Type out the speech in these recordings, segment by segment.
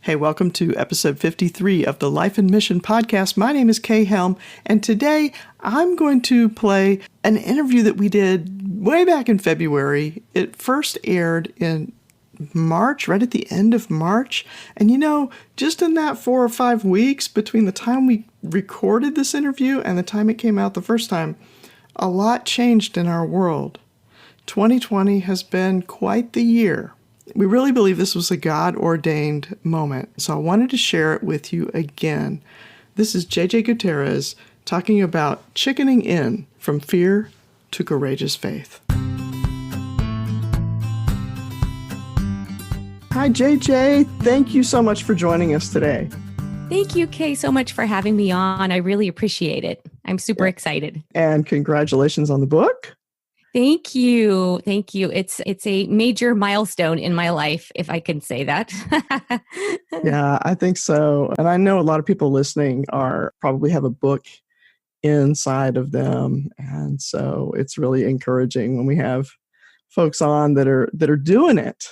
Hey, welcome to episode 53 of the Life and Mission podcast. My name is Kay Helm, and today I'm going to play an interview that we did way back in February. It first aired in March, right at the end of March. And just in that 4 or 5 weeks between the time we recorded this interview and the time it came out the first time, a lot changed in our world. 2020 has been quite the year. We really believe this was a God-ordained moment, so I wanted to share it with you again. This is JJ Gutierrez talking about chickening in from fear to courageous faith. Hi, JJ. Thank you so much for joining us today. Thank you, Kay, so much for having me on. I really appreciate it. I'm super excited. And congratulations on the book. Thank you. Thank you. It's a major milestone in my life, if I can say that. Yeah, I think so. And I know a lot of people listening probably have a book inside of them. And so it's really encouraging when we have folks on that are doing it.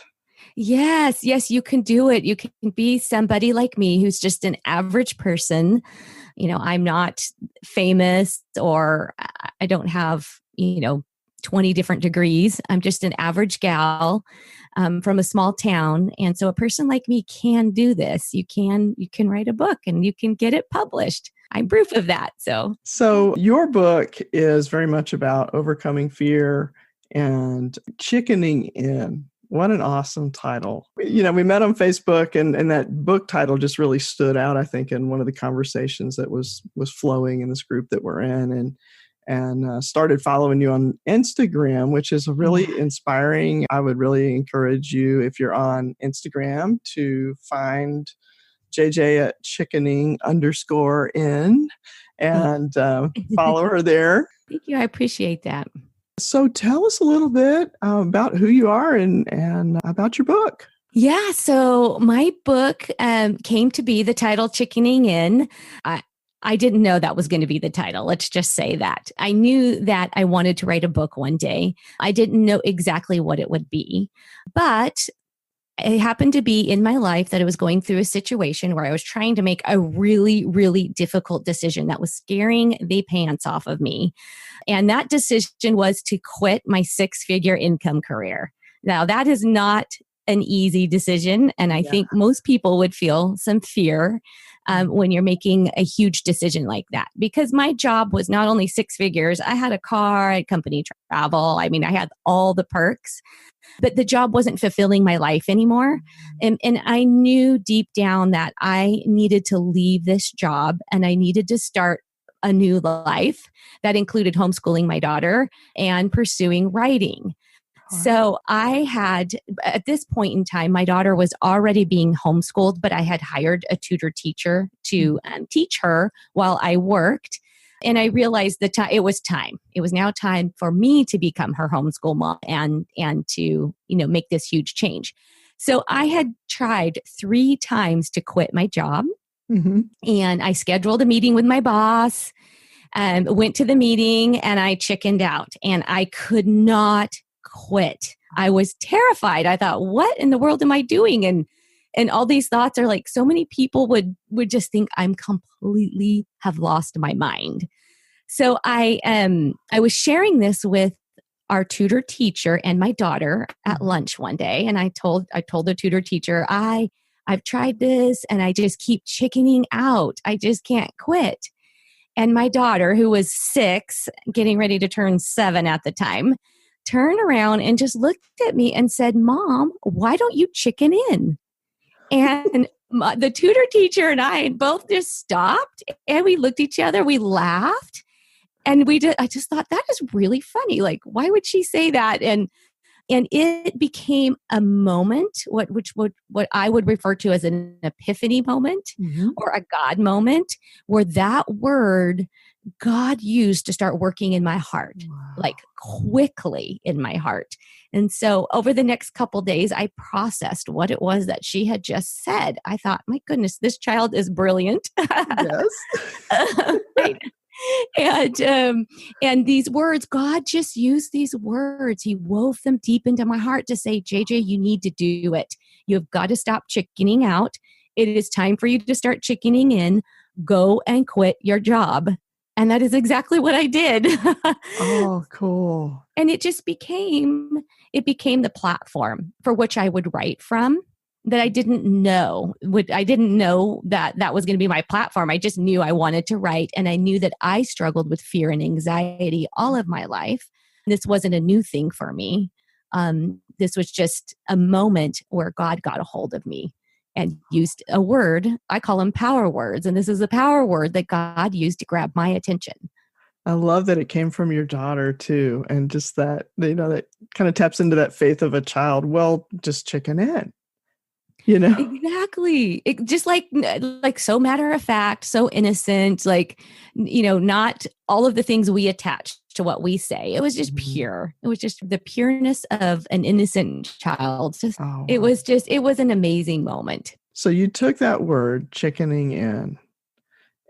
Yes, you can do it. You can be somebody like me who's just an average person. I'm not famous or I don't have, 20 different degrees. I'm just an average gal from a small town. And so a person like me can do this. You can write a book and you can get it published. I'm proof of that. So your book is very much about overcoming fear and chickening in. What an awesome title. We met on Facebook and that book title just really stood out, I think, in one of the conversations that was flowing in this group that we're in. And started following you on Instagram, which is really inspiring. I would really encourage you, if you're on Instagram, to find JJ at chickening_in and follow her there. Thank you. I appreciate that. So tell us a little bit about who you are and about your book. Yeah. So my book came to be the title Chickening In. I didn't know that was going to be the title. Let's just say that. I knew that I wanted to write a book one day. I didn't know exactly what it would be, but it happened to be in my life that I was going through a situation where I was trying to make a really, really difficult decision that was scaring the pants off of me. And that decision was to quit my 6-figure income career. Now, that is not an easy decision. And I think most people would feel some fear when you're making a huge decision like that, because my job was not only 6 figures. I had a car, I had company travel. I mean, I had all the perks, but the job wasn't fulfilling my life anymore. And I knew deep down that I needed to leave this job and I needed to start a new life that included homeschooling my daughter and pursuing writing. So I had, at this point in time, my daughter was already being homeschooled, but I had hired a tutor teacher to teach her while I worked. And I realized that it was time. It was now time for me to become her homeschool mom and to, make this huge change. So I had tried 3 times to quit my job. Mm-hmm. And I scheduled a meeting with my boss and went to the meeting and I chickened out and I could not quit. I was terrified. I thought, what in the world am I doing? And all these thoughts are like, so many people would just think I'm completely have lost my mind. So I was sharing this with our tutor teacher and my daughter at lunch one day. And I told the tutor teacher, I've tried this and I just keep chickening out. I just can't quit. And my daughter, who was 6, getting ready to turn 7 at the time, turned around and just looked at me and said, "Mom, why don't you chicken in?" And the tutor teacher and I both just stopped and we looked at each other, we laughed, and I just thought, that is really funny. Like, why would she say that? And it became a moment, what I would refer to as an epiphany moment or a God moment, where that word God used to start working in my heart, like quickly in my heart. And so over the next couple of days, I processed what it was that she had just said. I thought, my goodness, this child is brilliant. Yes. Right? And these words, God just used these words. He wove them deep into my heart to say, JJ, you need to do it. You have got to stop chickening out it is time for you to start chickening in. Go and quit your job. And that is exactly what I did. Oh, cool. And it became the platform for which I would write from, that I didn't know that that was going to be my platform. I just knew I wanted to write, and I knew that I struggled with fear and anxiety all of my life. This wasn't a new thing for me. This was just a moment where God got a hold of me and used a word. I call them power words, and this is a power word that God used to grab my attention. I love that it came from your daughter too, and just that, that kind of taps into that faith of a child. Well, just chicken in. Exactly. It just like so matter of fact, so innocent, not all of the things we attach to what we say. It was just pure. It was just the pureness of an innocent child. It was an amazing moment. So you took that word, chickening in,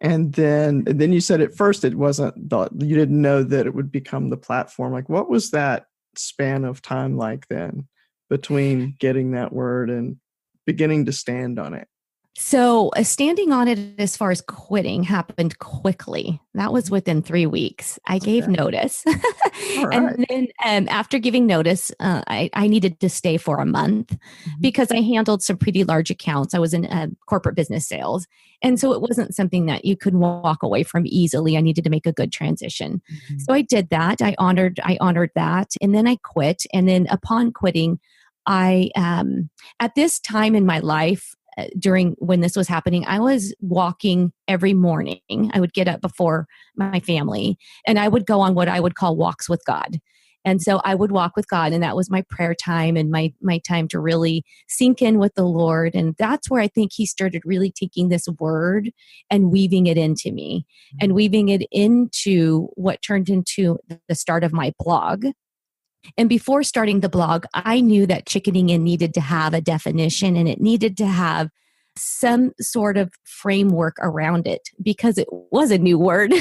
and then you said at first it wasn't, you didn't know that it would become the platform. Like, what was that span of time like then between getting that word and beginning to stand on it? So standing on it as far as quitting happened quickly. That was within 3 weeks. I gave notice. Right. And then after giving notice, I needed to stay for a month because I handled some pretty large accounts. I was in corporate business sales. And so it wasn't something that you could walk away from easily. I needed to make a good transition. So I did that. I honored that. And then I quit. And then upon quitting, I at this time in my life, during when this was happening, I was walking every morning. I would get up before my family and I would go on what I would call walks with God. And so I would walk with God, and that was my prayer time and my time to really sink in with the Lord. And that's where I think he started really taking this word and weaving it into me and weaving it into what turned into the start of my blog. And before starting the blog, I knew that chickening in needed to have a definition, and it needed to have some sort of framework around it because it was a new word.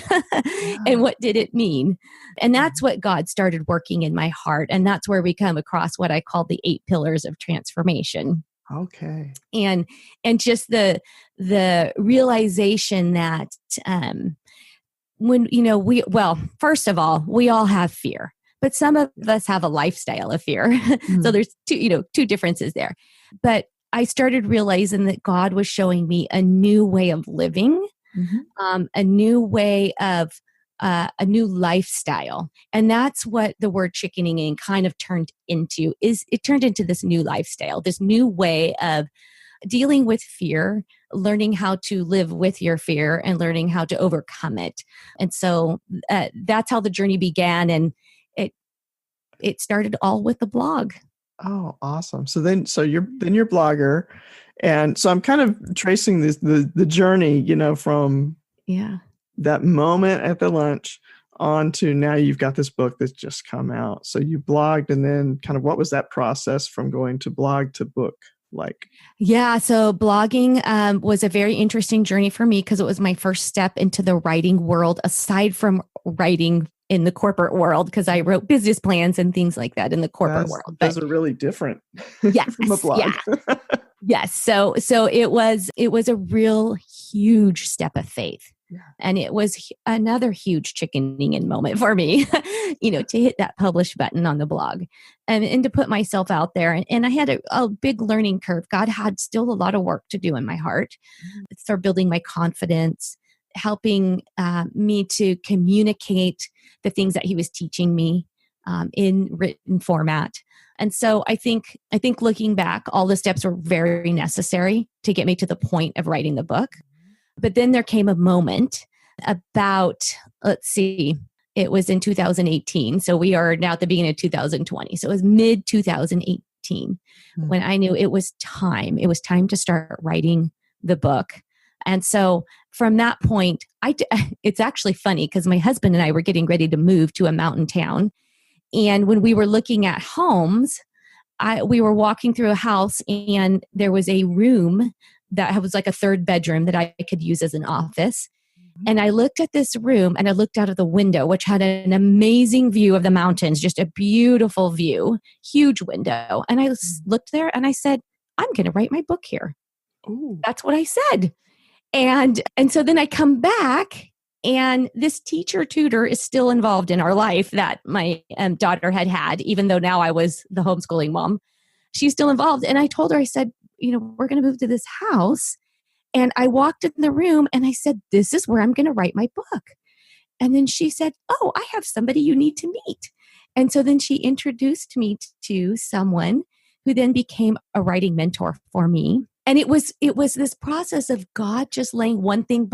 And what did it mean? And that's what God started working in my heart. And that's where we come across what I call the 8 pillars of transformation. Okay. And just the realization that first of all, we all have fear. But some of us have a lifestyle of fear. So there's two differences there. But I started realizing that God was showing me a new way of living, a new way of a new lifestyle. And that's what the word chickening in kind of turned into. It turned into this new lifestyle, this new way of dealing with fear, learning how to live with your fear and learning how to overcome it. And so that's how the journey began. And it started all with the blog. Oh, awesome. So you're blogger. And so I'm kind of tracing the journey, from that moment at the lunch on to now you've got this book that's just come out. So you blogged, and then kind of what was that process from going to blog to book like? Yeah. So blogging was a very interesting journey for me because it was my first step into the writing world, aside from writing in the corporate world, because I wrote business plans and things like that in the corporate world. Those are really different from a blog. Yeah. Yes. So it was a real huge step of faith. Yeah. And it was another huge chickening in moment for me, to hit that publish button on the blog and to put myself out there. And I had a big learning curve. God had still a lot of work to do in my heart. Start building my confidence, helping me to communicate the things that he was teaching me in written format. And so I think looking back, all the steps were very necessary to get me to the point of writing the book. But then there came a moment about, it was in 2018. So we are now at the beginning of 2020. So it was mid 2018 when I knew it was time. It was time to start writing the book. And so from that point, it's actually funny because my husband and I were getting ready to move to a mountain town. And when we were looking at homes, we were walking through a house and there was a room that was like a third bedroom that I could use as an office. And I looked at this room and I looked out of the window, which had an amazing view of the mountains, just a beautiful view, huge window. And I looked there and I said, I'm going to write my book here. Ooh. That's what I said. And so then I come back, and this teacher tutor is still involved in our life that my daughter had, even though now I was the homeschooling mom. She's still involved. And I told her, I said, we're going to move to this house. And I walked in the room and I said, this is where I'm going to write my book. And then she said, oh, I have somebody you need to meet. And so then she introduced me to someone who then became a writing mentor for me. And it was this process of God just laying one thing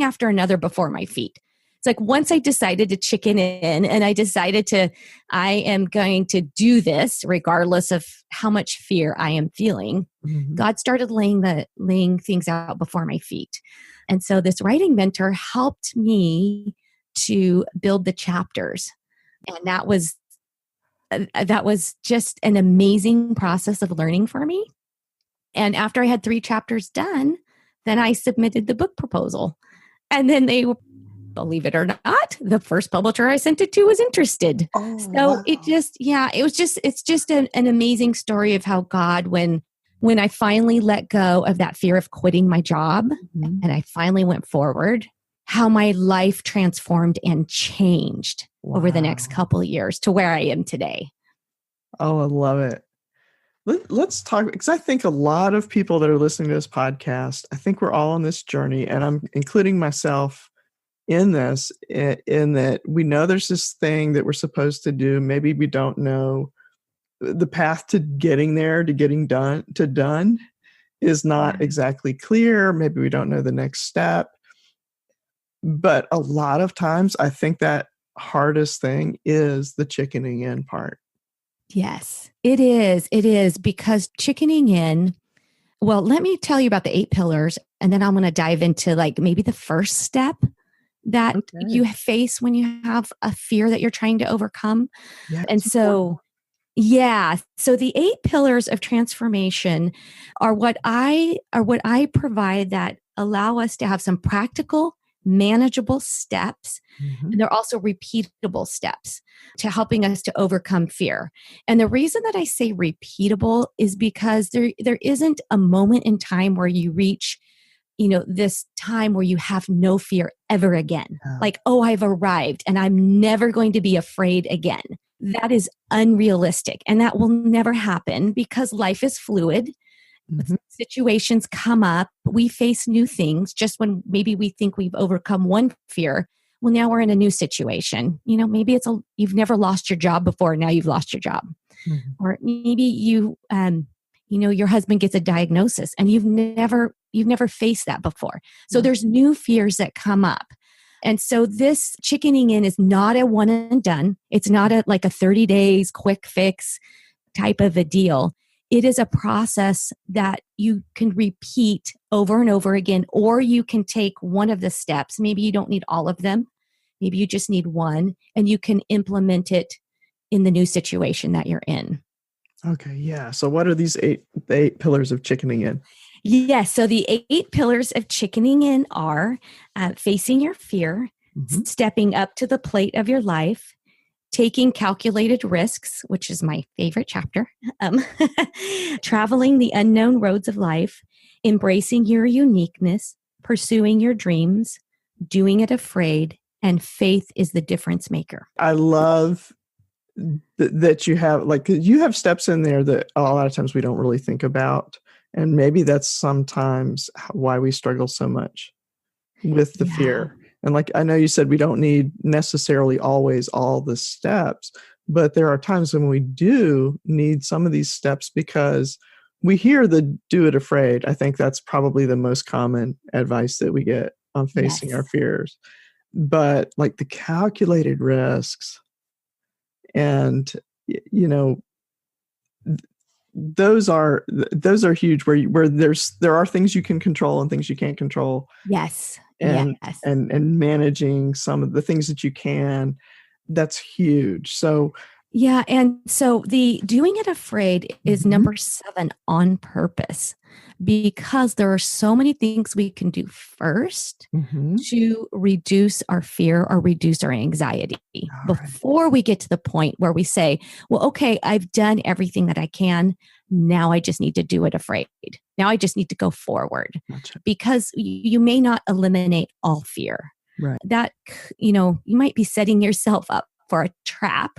after another before my feet. It's like once I decided to chicken in and I am going to do this regardless of how much fear I am feeling, God started laying things out before my feet. And so this writing mentor helped me to build the chapters. And that was just an amazing process of learning for me. And after I had 3 chapters done, then I submitted the book proposal. And then believe it or not, the first publisher I sent it to was interested. Oh, so wow. It's just an amazing story of how God, when I finally let go of that fear of quitting my job and I finally went forward, how my life transformed and changed over the next couple of years to where I am today. Oh, I love it. Let's talk, because I think a lot of people that are listening to this podcast, I think we're all on this journey, and I'm including myself in this, in that we know there's this thing that we're supposed to do. Maybe we don't know the path to getting there, to getting done is not exactly clear. Maybe we don't know the next step. But a lot of times I think that hardest thing is the chickening in part. Yes, it is. It is, because chickening in, well, let me tell you about the 8 pillars, and then I'm going to dive into like maybe the first step that you face when you have a fear that you're trying to overcome. Yeah, and so, so the 8 pillars of transformation are what I provide that allow us to have some practical, manageable steps. And they're also repeatable steps to helping us to overcome fear. And the reason that I say repeatable is because there isn't a moment in time where you reach, this time where you have no fear ever again. Like, oh, I've arrived and I'm never going to be afraid again. That is unrealistic. And that will never happen because life is fluid. Situations come up. We face new things. Just when maybe we think we've overcome one fear, well, now we're in a new situation. Maybe you've never lost your job before. Now you've lost your job. Or maybe your husband gets a diagnosis and you've never faced that before. So there's new fears that come up. And so this chickening in is not a one and done. It's not like a 30 days quick fix type of a deal. It is a process that you can repeat over and over again, or you can take one of the steps. Maybe you don't need all of them. Maybe you just need one, and you can implement it in the new situation that you're in. Okay, yeah. So what are these 8 pillars of chickening in? Yes. So the 8 pillars of chickening in are facing your fear, stepping up to the plate of your life, taking calculated risks, which is my favorite chapter, traveling the unknown roads of life, embracing your uniqueness, pursuing your dreams, doing it afraid, and faith is the difference maker. I love that you have steps in there that a lot of times we don't really think about. And maybe that's sometimes why we struggle so much with the fear. And like, I know you said we don't need necessarily always all the steps, but there are times when we do need some of these steps because we hear the do it afraid. I think that's probably the most common advice that we get on facing our fears. But like the calculated risks and, those are huge where there are things you can control and things you can't control. Yes. And managing some of the things that you can, that's huge. So Yeah. And so the doing it afraid is Mhm. number 7 on purpose, because there are so many things we can do first Mhm. to reduce our fear or reduce our anxiety All right. before we get to the point where we say, well, okay, I've done everything that I can. Now I just need to do it afraid. Now I just need to go forward, Gotcha. because you may not eliminate all fear. Right. That, you might be setting yourself up for a trap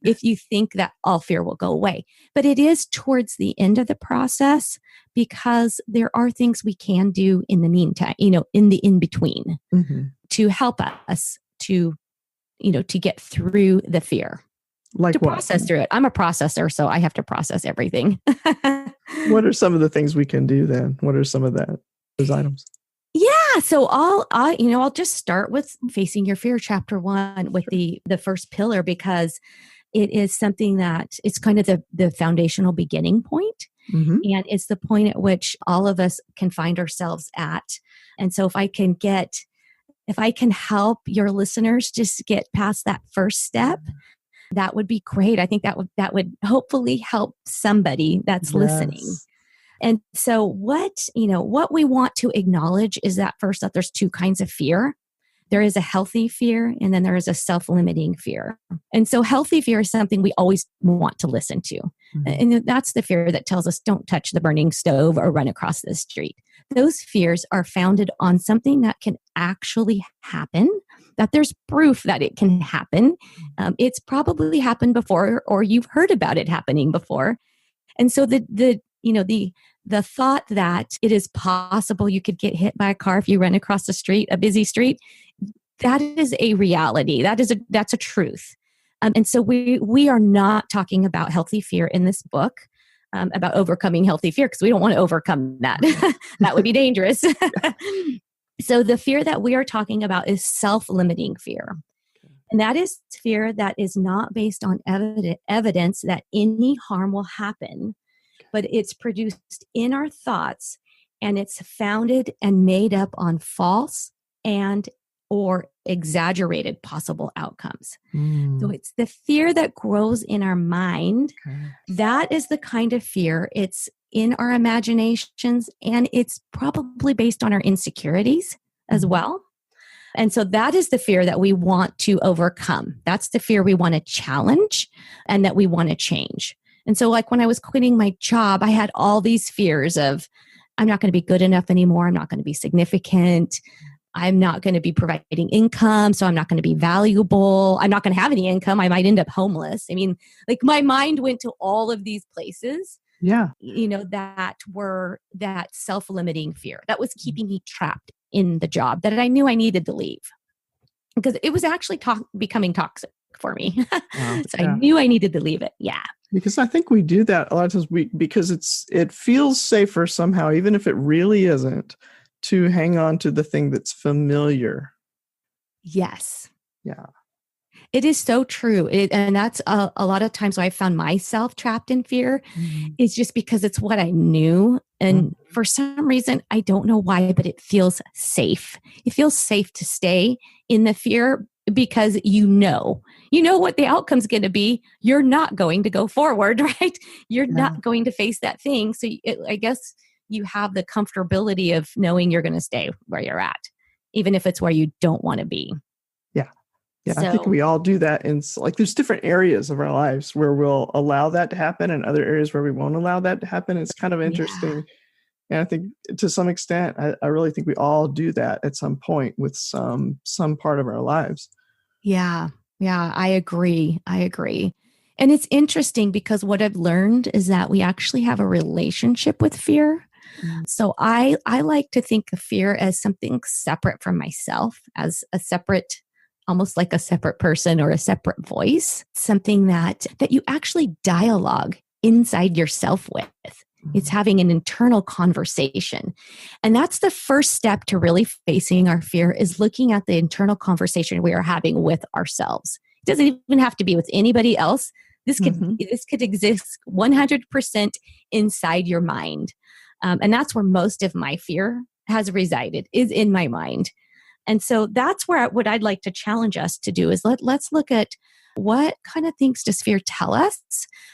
if you think that all fear will go away. But it is towards the end of the process, because there are things we can do in the meantime, in the in between, Mhm. to help us to get through the fear, to Like what? process through it. I'm a processor, so I have to process everything. What are some of the things we can do then? What are some of those items? Yeah, so I'll just start with facing your fear, chapter 1, with Sure. the first pillar, because it is something that it's kind of the foundational beginning point. Mhm. And it's the point at which all of us can find ourselves at. And so if I can help your listeners just get past that first step, that would be great. I think that would hopefully help somebody that's listening. Yes. And so what we want to acknowledge is that first, that there's 2 kinds of fear. There is a healthy fear, and then there is a self-limiting fear. And so healthy fear is something we always want to listen to. Mhm. And that's the fear that tells us don't touch the burning stove or run across the street. Those fears are founded on something that can actually happen, that there's proof that it can happen. It's probably happened before, or you've heard about it happening before. And so the thought that it is possible you could get hit by a car if you run across the street, a busy street, that is a reality. That's a truth. And so we are not talking about healthy fear in this book, about overcoming healthy fear, because we don't want to overcome that. That would be dangerous. So the fear that we are talking about is self-limiting fear. And that is fear that is not based on evidence that any harm will happen, but it's produced in our thoughts, and it's founded and made up on false and or exaggerated possible outcomes. So Mm. it's the fear that grows in our mind. Okay. That is the kind of fear. It's in our imaginations, and it's probably based on our insecurities as Mhm. well. And so that is the fear that we want to overcome. That's the fear we want to challenge and that we want to change. And so, like when I was quitting my job, I had all these fears of, I'm not going to be good enough anymore. I'm not going to be significant. I'm not going to be providing income. So I'm not going to be valuable. I'm not going to have any income. I might end up homeless. I mean, like my mind went to all of these places, Yeah. that were that self-limiting fear that was keeping me trapped in the job that I knew I needed to leave, because it was actually becoming toxic for me. Wow. So I Yeah. knew I needed to leave it. Yeah. Because I think we do that a lot of times because it feels safer somehow, even if it really isn't, to hang on to the thing that's familiar. Yes. Yeah. It is so true. And that's a lot of times why I found myself trapped in fear, Mhm. is just because it's what I knew. And for some reason, I don't know why, but it feels safe. It feels safe to stay in the fear, because what the outcome's going to be. You're not going to go forward, right? You're Yeah. not going to face that thing. So I guess you have the comfortability of knowing you're going to stay where you're at, even if it's where you don't want to be. Yeah. Yeah. I think So we all do that. And like there's different areas of our lives where we'll allow that to happen and other areas where we won't allow that to happen. It's kind of yeah. interesting. And I think to some extent, I really think we all do that at some point with some part of our lives. Yeah. Yeah. I agree. I agree. And it's interesting, because what I've learned is that we actually have a relationship with fear. Mm. So I like to think of fear as something separate from myself, as a separate, almost like a separate person or a separate voice, something that you actually dialogue inside yourself with. It's having an internal conversation. And that's the first step to really facing our fear, is looking at the internal conversation we are having with ourselves. It doesn't even have to be with anybody else. This Mhm. could exist 100% inside your mind. And that's where most of my fear has resided, is in my mind. And so that's what I'd like to challenge us to do, is let's look at What kind of things does fear tell us?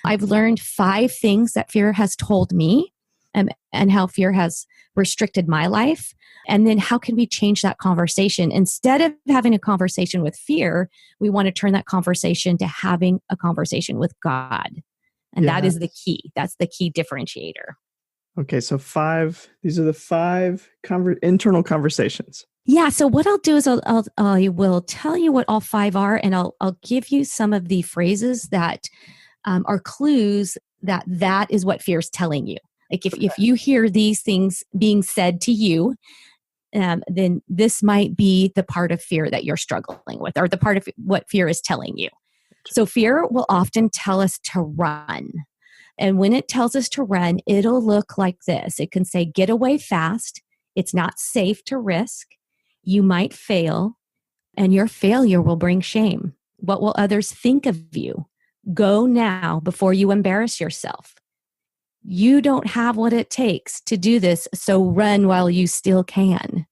I've learned 5 things that fear has told me, and how fear has restricted my life. And then how can we change that conversation? Instead of having a conversation with fear, we want to turn that conversation to having a conversation with God. And that is the key. That's the key differentiator. Okay, so these are the 5 internal conversations. Yeah, so what I'll do is I will tell you what all 5 are, and I'll give you some of the phrases that are clues that is what fear is telling you. Like if you hear these things being said to you, then this might be the part of fear that you're struggling with, or the part of what fear is telling you. So fear will often tell us to run. And when it tells us to run, it'll look like this. It can say, get away fast. It's not safe to risk. You might fail, and your failure will bring shame. What will others think of you? Go now before you embarrass yourself. You don't have what it takes to do this, so run while you still can.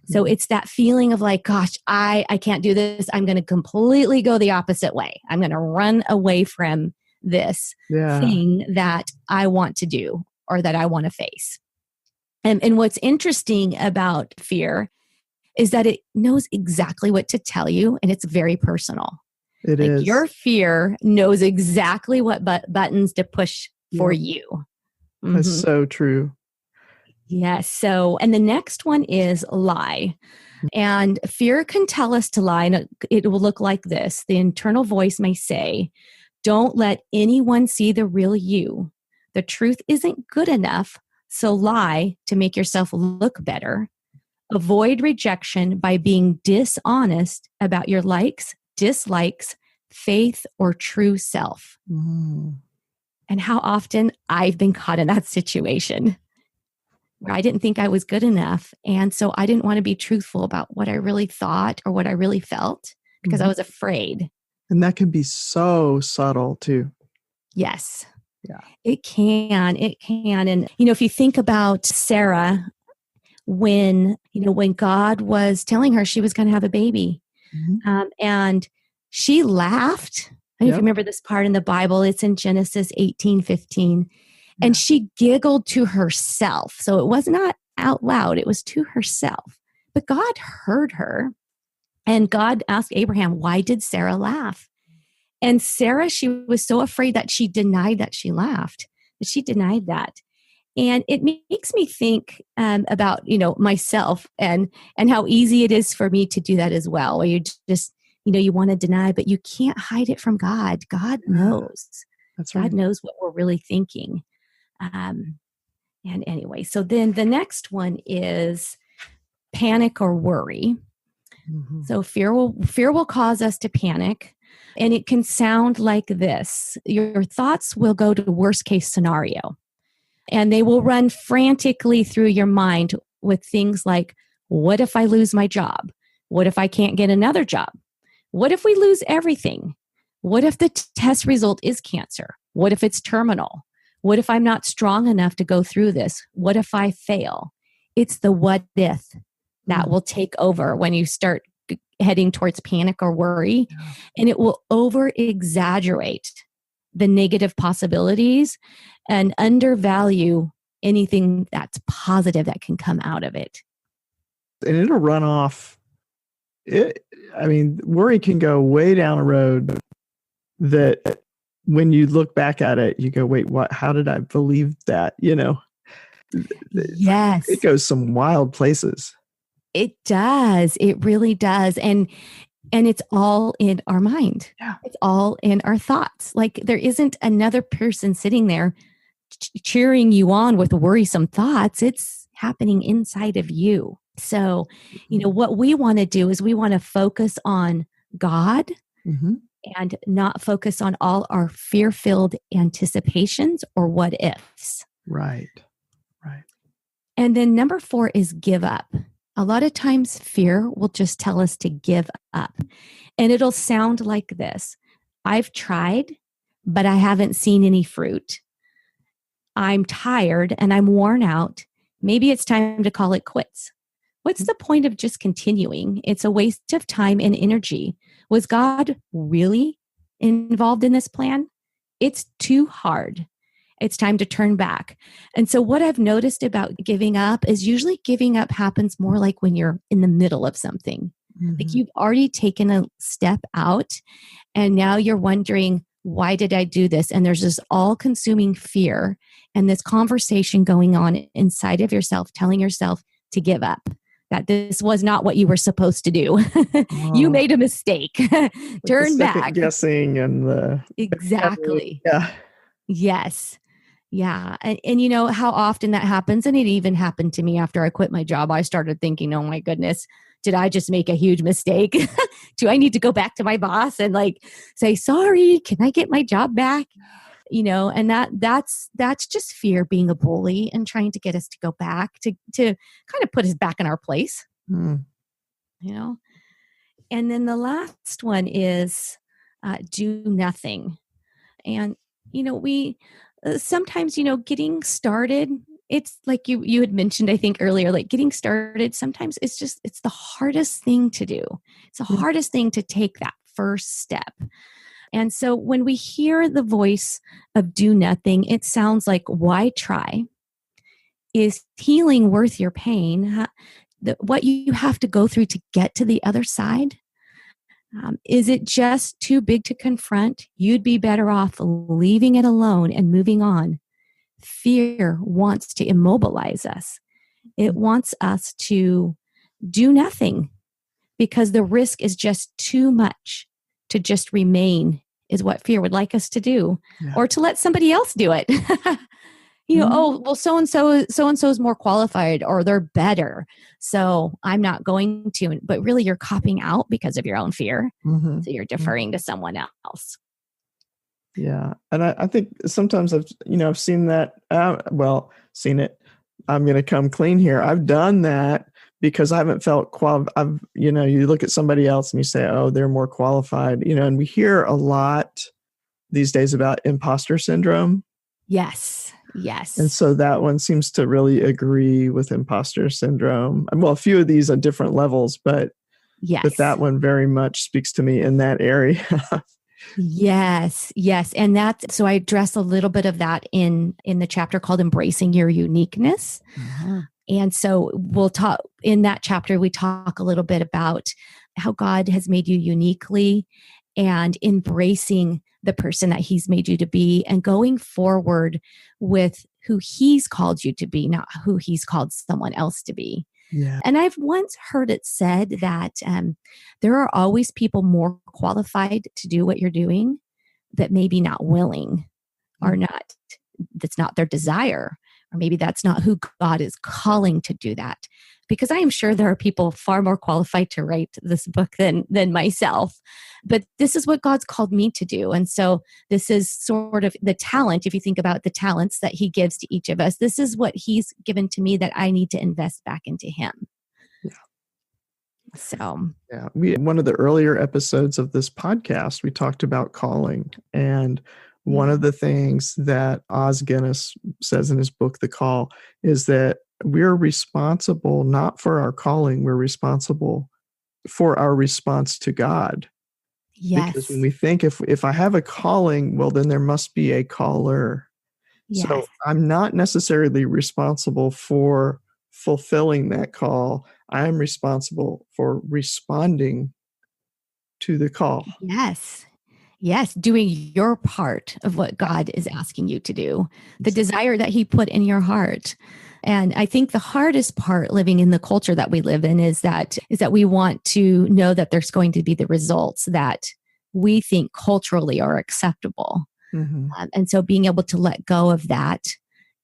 So it's that feeling of like, gosh, I can't do this. I'm going to completely go the opposite way. I'm going to run away from this thing that I want to do or that I want to face. And what's interesting about fear is that it knows exactly what to tell you, and it's very personal. It is. Your fear knows exactly what buttons to push for you. Mm-hmm. That's so true. Yes. So, and the next one is lie. And fear can tell us to lie, and it will look like this. The internal voice may say, don't let anyone see the real you. The truth isn't good enough, so lie to make yourself look better. Avoid rejection by being dishonest about your likes, dislikes, faith, or true self. And how often I've been caught in that situation where I didn't think I was good enough. And so I didn't want to be truthful about what I really thought or what I really felt because I was afraid. And that can be so subtle too. Yes. Yeah. It can. And, if you think about Sarah, when God was telling her she was going to have a baby, and she laughed. I don't know if you remember this part in the Bible. It's in Genesis 18:15. And she giggled to herself. So it was not out loud. It was to herself. But God heard her. And God asked Abraham, why did Sarah laugh? And Sarah, she was so afraid that she denied that she laughed. But she denied that. And it makes me think about, myself and how easy it is for me to do that as well. Where you just, you want to deny, but you can't hide it from God. God knows. That's right. God knows what we're really thinking. And anyway, so then the next one is panic or worry. So fear will cause us to panic, and it can sound like this. Your thoughts will go to worst case scenario, and they will run frantically through your mind with things like, what if I lose my job? What if I can't get another job? What if we lose everything? What if the test result is cancer? What if it's terminal? What if I'm not strong enough to go through this? What if I fail? It's the what if that will take over when you start heading towards panic or worry. And it will over exaggerate the negative possibilities and undervalue anything that's positive that can come out of it. And it'll run off. Worry can go way down a road that when you look back at it, you go, wait, what? How did I believe that? Yes. It goes some wild places. It does. It really does. And it's all in our mind. Yeah. It's all in our thoughts. Like there isn't another person sitting there cheering you on with worrisome thoughts. It's happening inside of you. So, what we want to do is we want to focus on God and not focus on all our fear-filled anticipations or what ifs. Right. And then number 4 is give up. A lot of times fear will just tell us to give up. And it'll sound like this. I've tried, but I haven't seen any fruit. I'm tired and I'm worn out. Maybe it's time to call it quits. What's the point of just continuing? It's a waste of time and energy. Was God really involved in this plan, it's too hard. It's time to turn back. And so what I've noticed about giving up is usually giving up happens more like when you're in the middle of something. Like you've already taken a step out and now you're wondering, why did I do this? And there's this all consuming fear and this conversation going on inside of yourself, telling yourself to give up, that this was not what you were supposed to do. You made a mistake. Turn the back. second guessing and the Exactly. yeah. Yes. Yeah. And you know how often that happens. And it even happened to me after I quit my job. I started thinking, oh my goodness, did I just make a huge mistake? Do I need to go back to my boss and like say, sorry, can I get my job back? You know, and that's just fear being a bully and trying to get us to go back to kind of put us back in our place. You know, and then the last one is do nothing. And, you know, we sometimes, you know, getting started, it's like you had mentioned, I think earlier, like getting started, sometimes it's the hardest thing to do. It's the hardest thing to take that first step. And so when we hear the voice of do nothing, it sounds like, why try? Is healing worth your pain? What you have to go through to get to the other side? Is it just too big to confront? You'd be better off leaving it alone and moving on. Fear wants to immobilize us. It wants us to do nothing because the risk is just too much to just remain, is what fear would like us to do, or to let somebody else do it. You know, oh, well, so and so is more qualified or they're better, so I'm not going to. But really, you're copping out because of your own fear. So you're deferring to someone else. Yeah. And I think sometimes I've seen that, seen it. I'm going to come clean here. I've done that because I haven't felt you look at somebody else and you say, oh, they're more qualified, and we hear a lot these days about imposter syndrome. Yes. And so that one seems to really agree with imposter syndrome. Well, a few of these on different levels, but that one very much speaks to me in that area. Yes. And so I address a little bit of that in the chapter called Embracing Your Uniqueness. And so we'll talk in that chapter, we talk a little bit about how God has made you uniquely and embracing the person that he's made you to be and going forward with who he's called you to be, not who he's called someone else to be. Yeah. And I've once heard it said that there are always people more qualified to do what you're doing that maybe not willing or not, that's not their desire, or maybe that's not who God is calling to do that. Because I am sure there are people far more qualified to write this book than myself. But this is what God's called me to do. And so this is sort of the talent, if you think about the talents that he gives to each of us, this is what he's given to me that I need to invest back into him. Yeah. So, yeah, one of the earlier episodes of this podcast, we talked about calling. And one of the things that Os Guinness says in his book, The Call, is that we're responsible not for our calling, we're responsible for our response to God. Yes. Because when we think if I have a calling, well, then there must be a caller. Yes. So I'm not necessarily responsible for fulfilling that call. I am responsible for responding to the call. Yes, doing your part of what God is asking you to do, the desire that he put in your heart. And I think the hardest part living in the culture that we live in is that we want to know that there's going to be the results that we think culturally are acceptable. And so being able to let go of that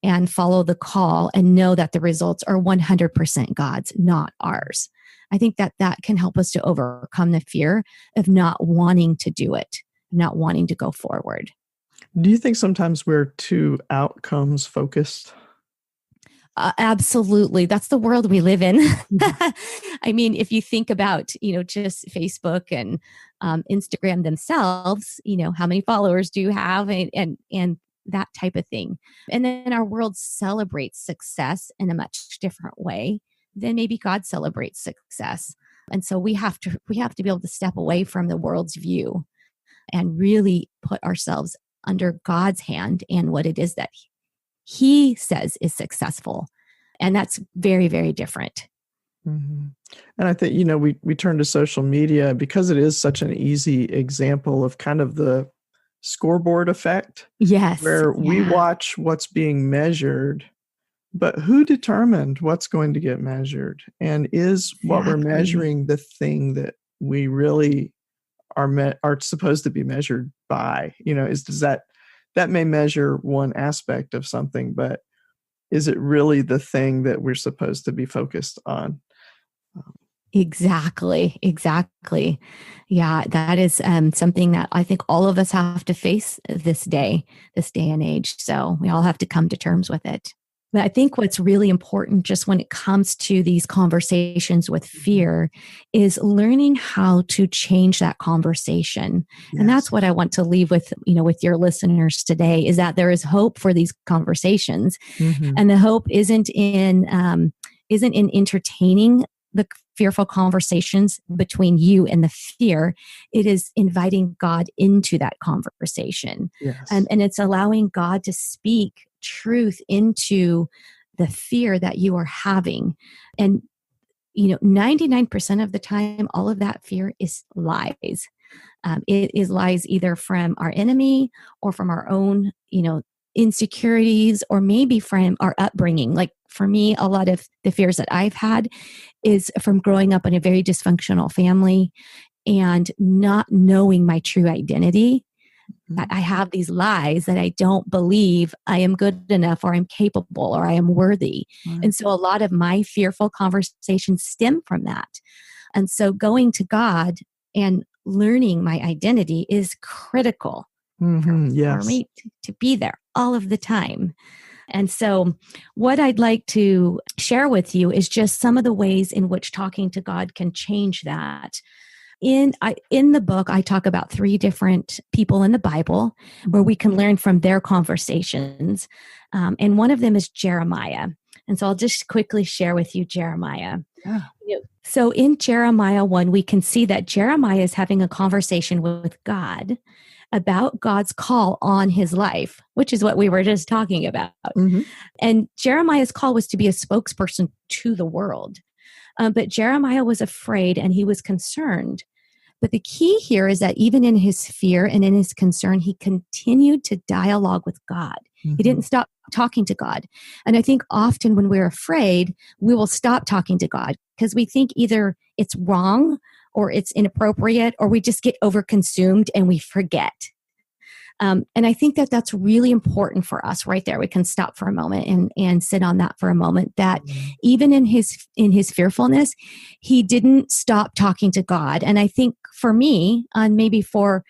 and follow the call and know that the results are 100% God's, not ours. I think that can help us to overcome the fear of not wanting to do it, not wanting to go forward. Do you think sometimes we're too outcomes focused? Absolutely. That's the world we live in. I mean, if you think about, just Facebook and Instagram themselves, how many followers do you have and that type of thing. And then our world celebrates success in a much different way than maybe God celebrates success. And so we have to be able to step away from the world's view and really put ourselves under God's hand and what it is that He says is successful. And that's very, very different. Mm-hmm. And I think, we turn to social media because it is such an easy example of kind of the scoreboard effect, Yes. where we Yeah. watch what's being measured, but who determined what's going to get measured? And is what we're Exactly. measuring the thing that we really are supposed to be measured by? Does that may measure one aspect of something, but is it really the thing that we're supposed to be focused on? Exactly. Exactly. Yeah, that is something that I think all of us have to face this day and age. So we all have to come to terms with it. But I think what's really important just when it comes to these conversations with fear is learning how to change that conversation. Yes. And that's what I want to leave with, with your listeners today, is that there is hope for these conversations. Mm-hmm. And the hope isn't in entertaining the fearful conversations between you and the fear. It is inviting God into that conversation. Yes. And it's allowing God to speak truth into the fear that you are having. And 99% of the time, all of that fear is lies. It is lies either from our enemy or from our own, insecurities, or maybe from our upbringing. Like for me, a lot of the fears that I've had is from growing up in a very dysfunctional family and not knowing my true identity. That I have these lies that I don't believe I am good enough, or I'm capable, or I am worthy. Right. And so a lot of my fearful conversations stem from that. And so going to God and learning my identity is critical for me to be there all of the time. And so what I'd like to share with you is just some of the ways in which talking to God can change that. In the book, I talk about 3 different people in the Bible where we can learn from their conversations. And one of them is Jeremiah. And so I'll just quickly share with you Jeremiah. Yeah. So in Jeremiah 1, we can see that Jeremiah is having a conversation with God about God's call on his life, which is what we were just talking about. Mm-hmm. And Jeremiah's call was to be a spokesperson to the world. But Jeremiah was afraid and he was concerned. But the key here is that even in his fear and in his concern, he continued to dialogue with God. Mm-hmm. He didn't stop talking to God. And I think often when we're afraid, we will stop talking to God because we think either it's wrong or it's inappropriate, or we just get overconsumed and we forget. And I think that that's really important for us right there. We can stop for a moment and sit on that for a moment, that even in his fearfulness, he didn't stop talking to God. And I think for me, and maybe for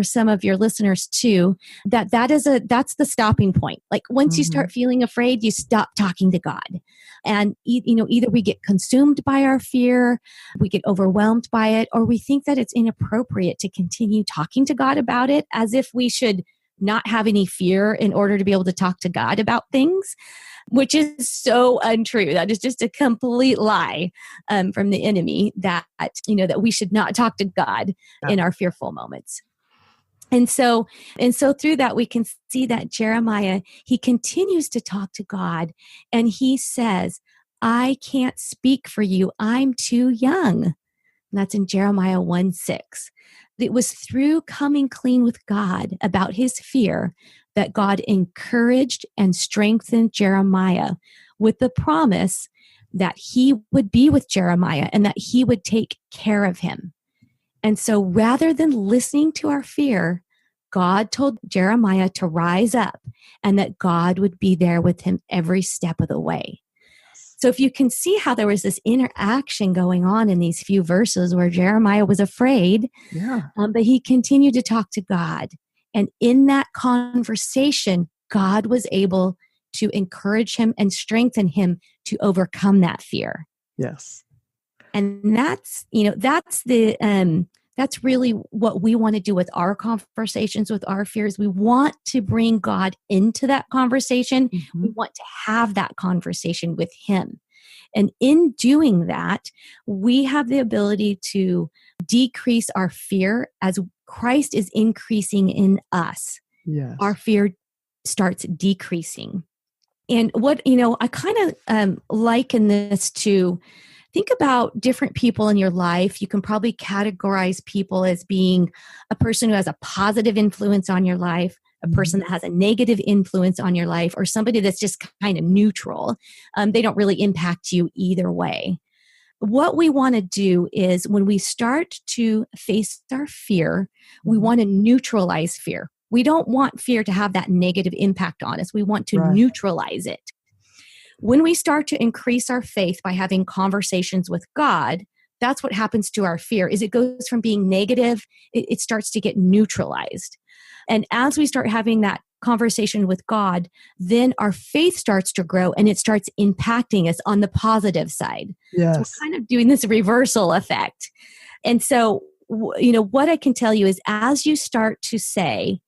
some of your listeners too, that's the stopping point. Like once you start feeling afraid, you stop talking to God. And either we get consumed by our fear, we get overwhelmed by it, or we think that it's inappropriate to continue talking to God about it, as if we should not have any fear in order to be able to talk to God about things, which is so untrue. That is just a complete lie from the enemy, that we should not talk to God in our fearful moments. And so through that, we can see that Jeremiah, he continues to talk to God, and he says, I can't speak for you. I'm too young. And that's in Jeremiah 1:6. It was through coming clean with God about his fear that God encouraged and strengthened Jeremiah with the promise that he would be with Jeremiah and that he would take care of him. And so rather than listening to our fear, God told Jeremiah to rise up and that God would be there with him every step of the way. So if you can see how there was this interaction going on in these few verses where Jeremiah was afraid, but he continued to talk to God. And in that conversation, God was able to encourage him and strengthen him to overcome that fear. Yes. And that's really what we want to do with our conversations with our fears. We want to bring God into that conversation. We want to have that conversation with him. And in doing that, we have the ability to decrease our fear as Christ is increasing in us, Yes. our fear starts decreasing. And what, I kind of liken this to, think about different people in your life. You can probably categorize people as being a person who has a positive influence on your life, a person that has a negative influence on your life, or somebody that's just kind of neutral. They don't really impact you either way. What we want to do is when we start to face our fear, we want to neutralize fear. We don't want fear to have that negative impact on us. We want to neutralize it. When we start to increase our faith by having conversations with God, that's what happens to our fear, is it goes from being negative, it starts to get neutralized. And as we start having that conversation with God, then our faith starts to grow and it starts impacting us on the positive side. Yes. So we're kind of doing this reversal effect. And so, what I can tell you is as you start to say,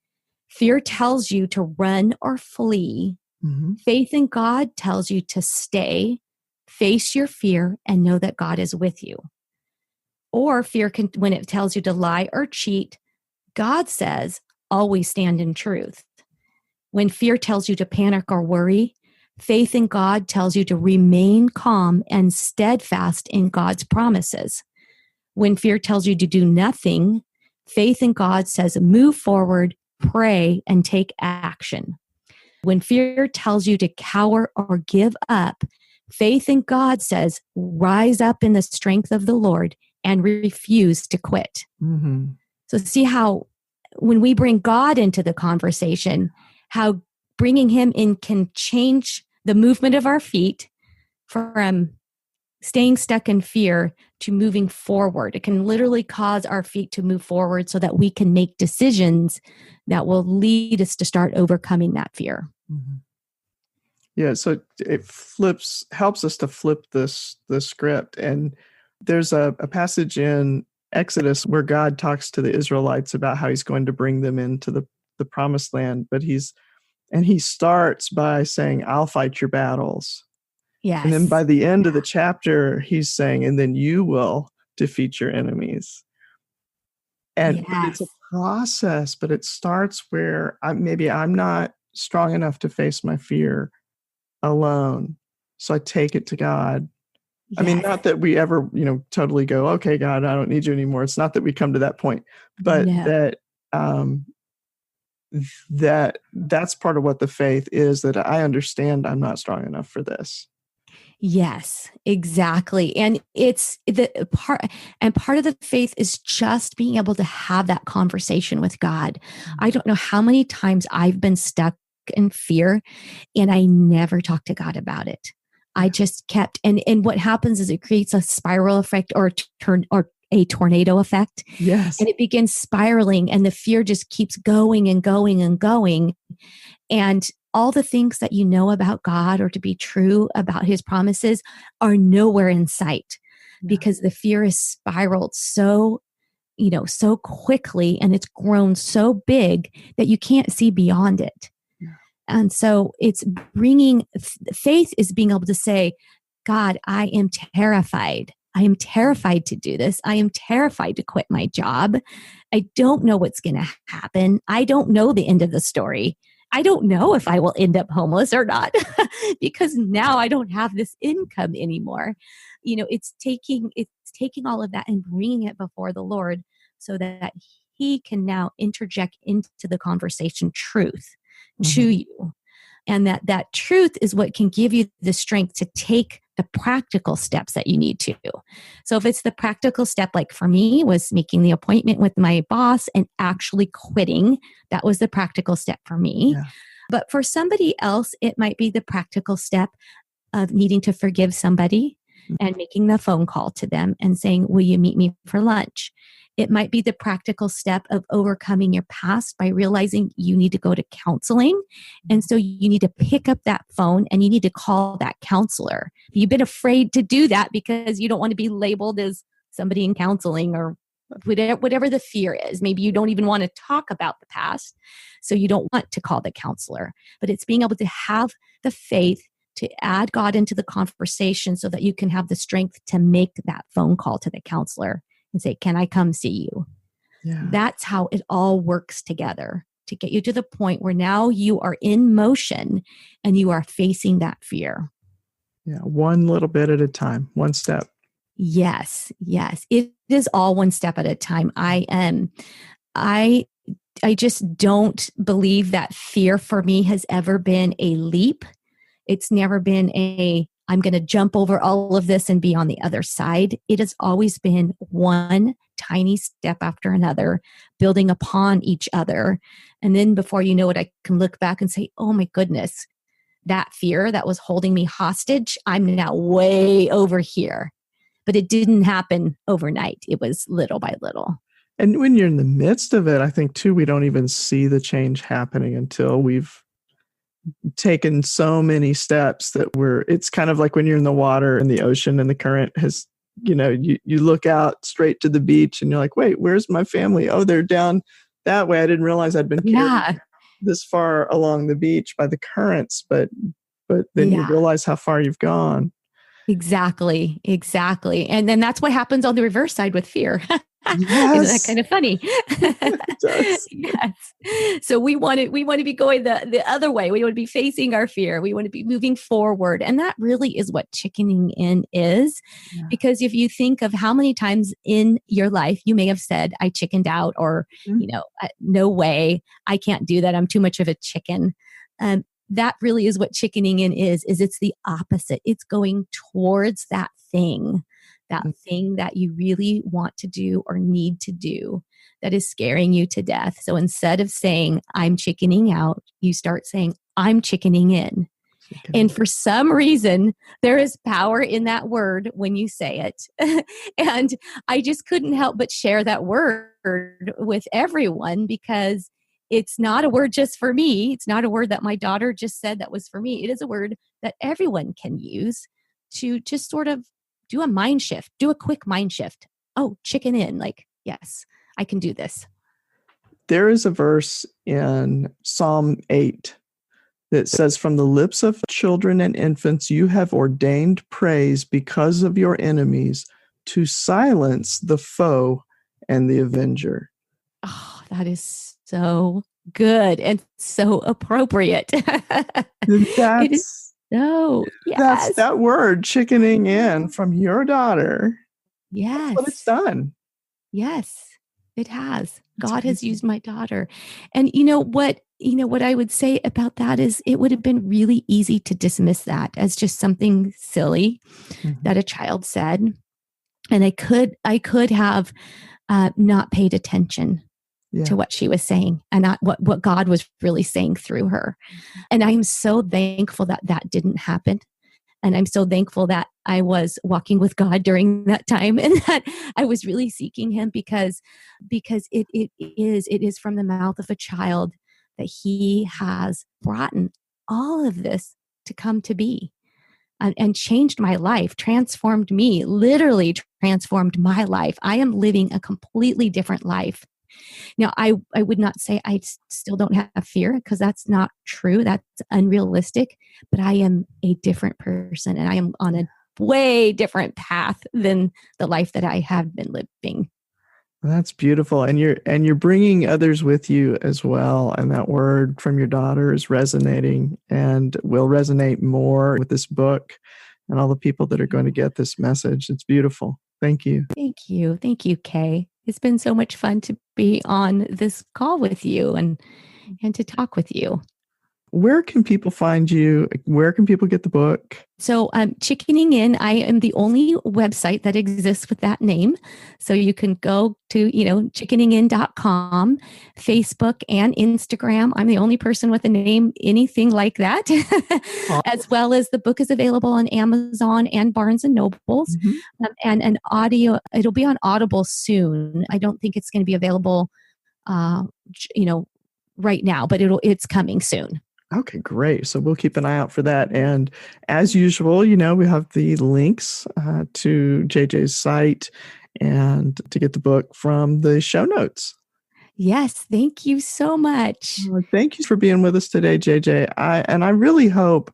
fear tells you to run or flee, faith in God tells you to stay, face your fear, and know that God is with you. Or fear can, when it tells you to lie or cheat, God says, always stand in truth. When fear tells you to panic or worry, faith in God tells you to remain calm and steadfast in God's promises. When fear tells you to do nothing, faith in God says, move forward, pray, and take action. When fear tells you to cower or give up, faith in God says, rise up in the strength of the Lord and refuse to quit. So see how when we bring God into the conversation, how bringing him in can change the movement of our feet from staying stuck in fear to moving forward. It can literally cause our feet to move forward so that we can make decisions that will lead us to start overcoming that fear. Yeah, so it helps us to flip the script. And there's a passage in Exodus where God talks to the Israelites about how he's going to bring them into the promised land, but he starts by saying, I'll fight your battles. Yes. And then by the end of the chapter, he's saying, and then you will defeat your enemies. And it's a process, but it starts where I'm not strong enough to face my fear alone. So I take it to God. Yes. I mean, not that we ever, totally go, okay, God, I don't need you anymore. It's not that we come to that point, but that's part of what the faith is, that I understand I'm not strong enough for this. Yes, exactly. And it's the part of the faith is just being able to have that conversation with God. I don't know how many times I've been stuck in fear and I never talked to God about it. I just kept, and what happens is it creates a spiral effect or a tornado effect. Yes. And it begins spiraling and the fear just keeps going and going and going. And all the things that you know about God or to be true about his promises are nowhere in sight because the fear is spiraled so quickly and it's grown so big that you can't see beyond it. And so it's bringing faith is being able to say, God, I am terrified. I am terrified to do this. I am terrified to quit my job. I don't know what's going to happen. I don't know the end of the story. I don't know if I will end up homeless or not because now I don't have this income anymore. It's taking all of that and bringing it before the Lord so that he can now interject into the conversation truth to you. And that truth is what can give you the strength to take the practical steps that you need to. So if it's the practical step, like for me, was making the appointment with my boss and actually quitting, that was the practical step for me. Yeah. But for somebody else, it might be the practical step of needing to forgive somebody and making the phone call to them and saying, will you meet me for lunch? It might be the practical step of overcoming your past by realizing you need to go to counseling. And so you need to pick up that phone and you need to call that counselor. You've been afraid to do that because you don't want to be labeled as somebody in counseling or whatever the fear is. Maybe you don't even want to talk about the past. So you don't want to call the counselor. But it's being able to have the faith to add God into the conversation so that you can have the strength to make that phone call to the counselor and say, can I come see you? Yeah. That's how it all works together to get you to the point where now you are in motion and you are facing that fear. Yeah. One little bit at a time, one step. Yes, yes. It is all one step at a time. I just don't believe that fear for me has ever been a leap. It's never been I'm going to jump over all of this and be on the other side. It has always been one tiny step after another, building upon each other. And then before you know it, I can look back and say, oh my goodness, that fear that was holding me hostage, I'm now way over here. But it didn't happen overnight. It was little by little. And when you're in the midst of it, I think too, we don't even see the change happening until we've taken so many steps that it's kind of like when you're in the water in the ocean and the current has, you look out straight to the beach and you're like, wait, where's my family? Oh, they're down that way. I didn't realize I'd been carried this far along the beach by the currents, but then you realize how far you've gone. Exactly. And then that's what happens on the reverse side with fear. Yes. Isn't that kind of funny? It does. Yes. So we want to be going the other way. We want to be facing our fear. We want to be moving forward. And that really is what chickening in is. Yeah. Because if you think of how many times in your life you may have said, I chickened out, or, no way, I can't do that. I'm too much of a chicken. That really is what chickening in is it's the opposite. It's going towards that thing that you really want to do or need to do that is scaring you to death. So instead of saying, I'm chickening out, you start saying, I'm chickening in. And for some reason, there is power in that word when you say it. And I just couldn't help but share that word with everyone, because it's not a word just for me. It's not a word that my daughter just said that was for me. It is a word that everyone can use to just sort of do a mind shift, do a quick mind shift. Oh, chicken in. Like, yes, I can do this. There is a verse in Psalm 8 that says, from the lips of children and infants, you have ordained praise because of your enemies to silence the foe and the avenger. Oh, that is so good and so appropriate. That's that word, chickening in, from your daughter. Yes. That's what it's done. Yes, it has. God has used my daughter. And what I would say about that is it would have been really easy to dismiss that as just something silly that a child said. And I could have not paid attention to what she was saying and not what God was really saying through her. And I'm so thankful that didn't happen. And I'm so thankful that I was walking with God during that time and that I was really seeking him because it is from the mouth of a child that he has brought all of this to come to be and changed my life, transformed me, literally transformed my life. I am living a completely different life. Now, I would not say I still don't have fear, because that's not true. That's unrealistic. But I am a different person, and I am on a way different path than the life that I have been living. That's beautiful. And you're bringing others with you as well. And that word from your daughter is resonating and will resonate more with this book and all the people that are going to get this message. It's beautiful. Thank you. Thank you. Thank you, Kay. It's been so much fun to be on this call with you and to talk with you. Where can people find you? Where can people get the book? So Chickening In, I am the only website that exists with that name. So you can go to, chickeningin.com, Facebook and Instagram. I'm the only person with a name, anything like that, as well as the book is available on Amazon and Barnes and Nobles, and an audio. It'll be on Audible soon. I don't think it's going to be available, right now, but it's coming soon. Okay, great. So we'll keep an eye out for that. And as usual, we have the links to JJ's site and to get the book from the show notes. Yes, thank you so much. Thank you for being with us today, JJ. I really hope,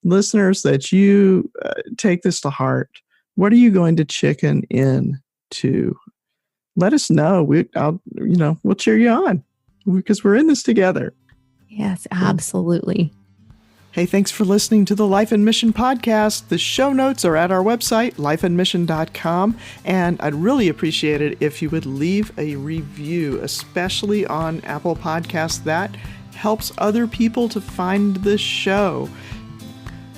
listeners, that you take this to heart. What are you going to chicken in to? let us know. We'll cheer you on because we're in this together. Yes, absolutely. Hey, thanks for listening to the Life and Mission podcast. The show notes are at our website, lifeandmission.com, and I'd really appreciate it if you would leave a review, especially on Apple Podcasts. That helps other people to find the show.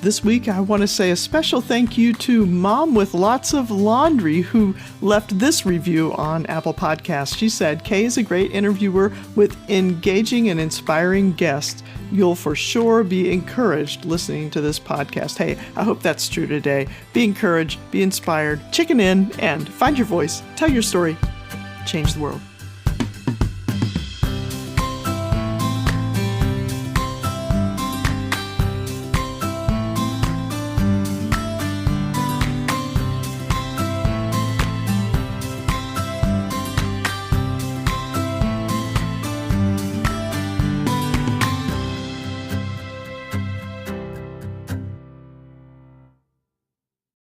This week, I want to say a special thank you to Mom with Lots of Laundry, who left this review on Apple Podcasts. She said, Kay is a great interviewer with engaging and inspiring guests. You'll for sure be encouraged listening to this podcast. Hey, I hope that's true today. Be encouraged, be inspired, chicken in, and find your voice. Tell your story. Change the world.